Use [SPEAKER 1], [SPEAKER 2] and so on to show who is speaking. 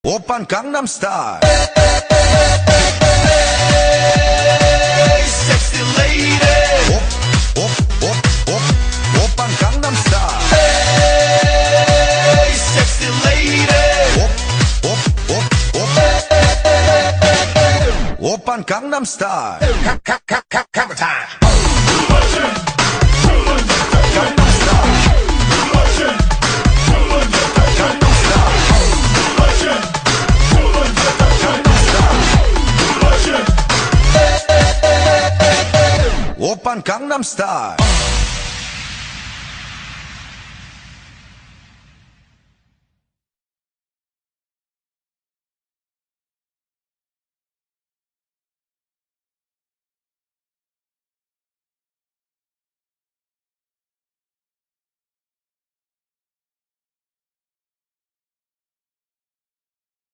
[SPEAKER 1] Oppan Gangnam Style. Hey, sexy lady. Oppan Gangnam Style. Hey, sexy lady. Oppan Gangnam Style. Camera time. Oppan Gangnam Style.